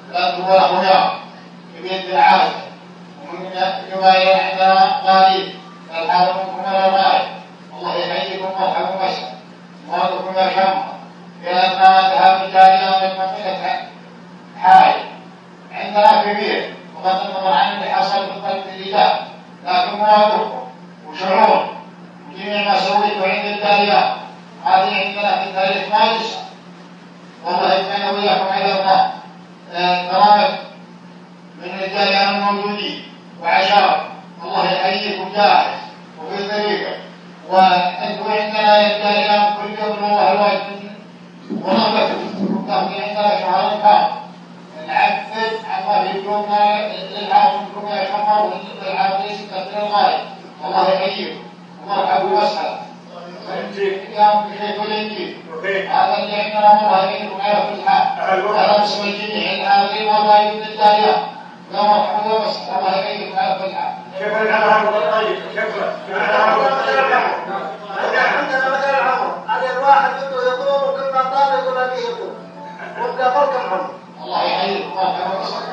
الأب والأخويا بيد العازة ومن جماهير عندنا غالين فالحال منكم إلى الغاية الله يحييكم ويرحمكم ويسعدكم ويرزقكم يا شمة لأن ذهاب الجارية من منطقة حائل عندنا كبير بغض النظر عن اللي حصل في الطريق الإيجاب لكن مواقفكم وشعور وجميع ما سويته عند الجارية هذه عندنا في التاريخ ما ينسى والله يبقينا وإياكم على الله كرامة من الجارية الموجودين وعشرة الله يحييكم جاهز وفي طريقه وأنتم عندنا يا الجارية كل يوم الله الواجب ورغبتكم تقضي عندنا شهر كامل نعبد الله يجونا للعام منكم يا شمر والعام ليس كثير الغاية الله يحييكم الله يحب ويسعد يوم بخير والإنجيل هذا اللي عندنا الله يحييكم على كل حال هذا باسم الجميع الحاضرين والغايب للجارية يوم مرحبا ويسعد الله يحييكم على كل حال شكرا على هذا الطيب شكرا عندنا مثل العمر هذا الواحد يقول وكل ما طال يقول أبيه يقول وابقى فرق العمر الله يحييكم الله يحييكم